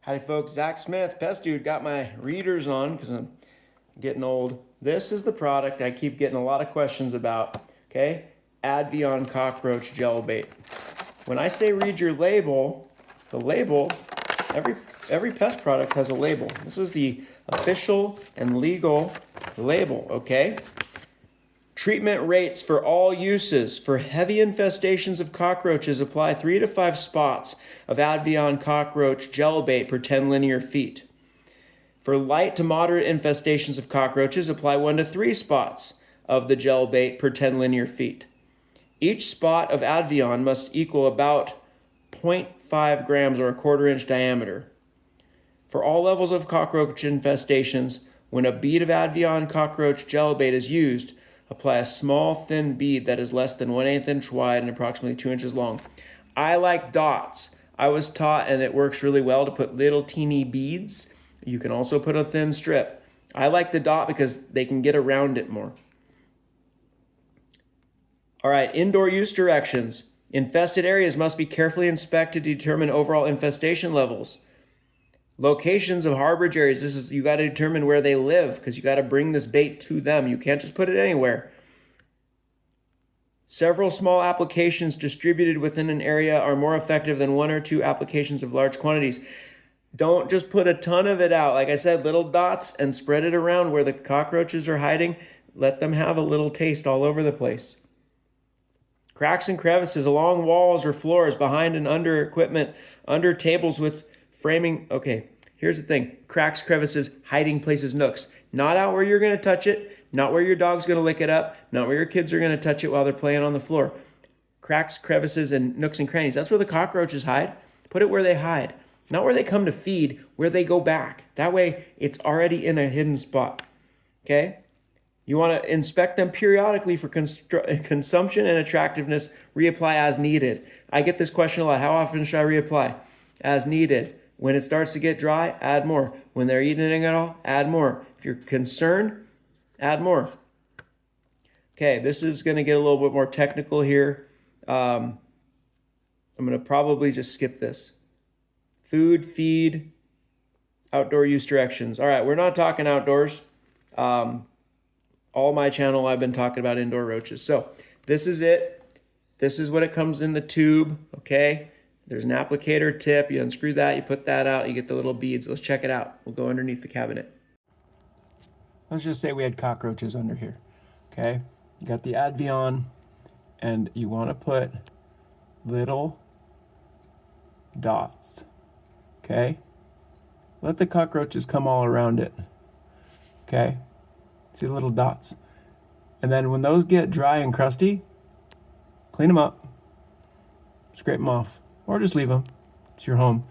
Howdy folks, Zach Smith, Pest Dude, got my readers on because I'm getting old. This is the product I keep getting a lot of questions about, okay? Advion Cockroach Gel Bait. When I say read your label, the label, every pest product has a label. This is the official and legal label, okay? Treatment rates for all uses. For heavy infestations of cockroaches, apply 3 to 5 spots of Advion Cockroach Gel Bait per 10 linear feet. For light to moderate infestations of cockroaches, apply 1 to 3 spots of the gel bait per 10 linear feet. Each spot of Advion must equal about 0.5 grams or a 1/4 inch diameter. For all levels of cockroach infestations, when a bead of Advion Cockroach Gel Bait is used, apply a small, thin bead that is less than 1/8 inch wide and approximately 2 inches long. I like dots. I was taught, and it works really well, to put little teeny beads. You can also put a thin strip. I like the dot because they can get around it more. All right, indoor use directions. Infested areas must be carefully inspected to determine overall infestation levels. Locations of harborage areas, you got to determine where they live because you got to bring this bait to them. You can't just put it anywhere. Several small applications distributed within an area are more effective than 1 or 2 applications of large quantities. Don't just put a ton of it out. Like I said, little dots, and spread it around where the cockroaches are hiding. Let them have a little taste all over the place. Cracks and crevices along walls or floors, behind and under equipment, under tables with framing. Okay, here's the thing. Cracks, crevices, hiding places, nooks. Not out where you're going to touch it, not where your dog's going to lick it up, not where your kids are going to touch it while they're playing on the floor. Cracks, crevices, and nooks and crannies. That's where the cockroaches hide. Put it where they hide. Not where they come to feed, where they go back. That way, it's already in a hidden spot. Okay? You want to inspect them periodically for consumption and attractiveness. Reapply as needed. I get this question a lot. How often should I reapply? As needed. When it starts to get dry, add more. When they're eating it all, add more. If you're concerned, add more. Okay, this is going to get a little bit more technical here. I'm going to probably just skip this. Food, feed, outdoor use directions. All right, we're not talking outdoors. All my channel, I've been talking about indoor roaches. So this is it. This is what it comes in the tube, okay? There's an applicator tip. You unscrew that, you put that out, you get the little beads. Let's check it out. We'll go underneath the cabinet. Let's just say we had cockroaches under here, okay? You got the Advion, and you want to put little dots, okay? Let the cockroaches come all around it, okay? See the little dots. And then when those get dry and crusty, clean them up, scrape them off, or just leave them. It's your home.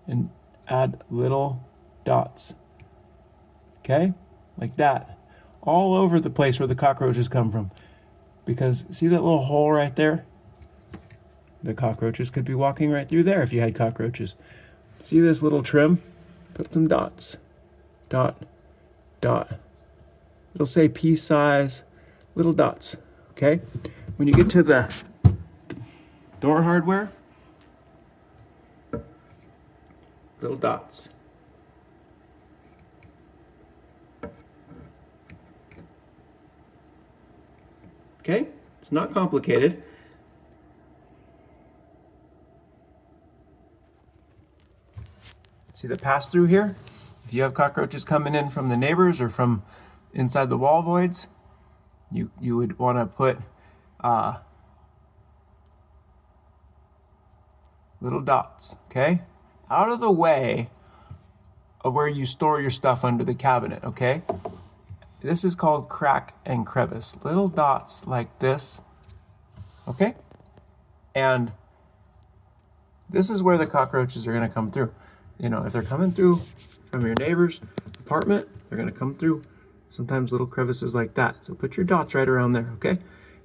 And add little dots, okay? Like that. All over the place where the cockroaches come from. Because see that little hole right there? The cockroaches could be walking right through there if you had cockroaches. See this little trim? Put some dots. Dot, dot. It'll say pea size, little dots, okay? When you get to the door hardware, little dots. Okay, it's not complicated. See the pass through here? If you have cockroaches coming in from the neighbors or from inside the wall voids, you would want to put little dots, okay? Out of the way of where you store your stuff under the cabinet, okay? This is called crack and crevice. Little dots like this, okay? And this is where the cockroaches are going to come through. You know, if they're coming through from your neighbor's apartment, they're going to come through sometimes little crevices like that. So put your dots right around there, okay?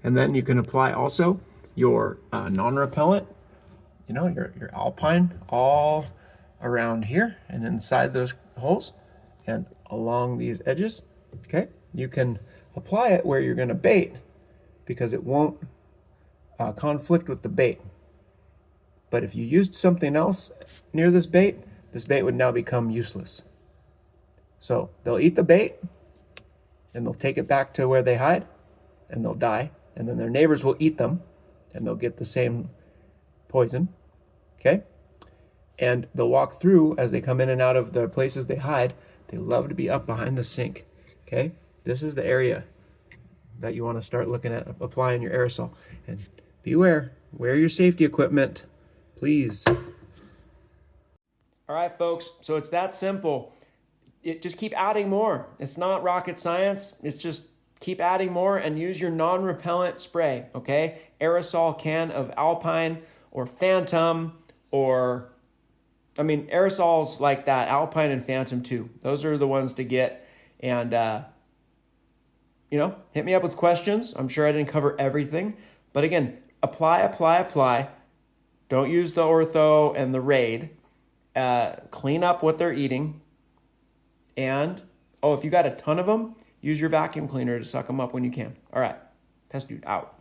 And then you can apply also your non-repellent, you know, your Alpine all around here and inside those holes and along these edges, okay? You can apply it where you're going to bait because it won't conflict with the bait. But if you used something else near this bait, this bait would now become useless. So they'll eat the bait, and they'll take it back to where they hide, and they'll die. And then their neighbors will eat them, and they'll get the same poison, okay? And they'll walk through as they come in and out of the places they hide. They love to be up behind the sink, okay? This is the area that you want to start looking at applying your aerosol. And beware, wear your safety equipment, please. All right, folks, so it's that simple. Just keep adding more. It's not rocket science. It's just keep adding more and use your non-repellent spray, okay? Aerosol can of Alpine or Phantom or, I mean, aerosols like that, Alpine and Phantom too. Those are the ones to get. And, you know, hit me up with questions. I'm sure I didn't cover everything. But again, apply, apply, apply. Don't use the Ortho and the Raid. Clean up what they're eating. And, oh, if you got a ton of them, use your vacuum cleaner to suck them up when you can. All right, Pest Dude out.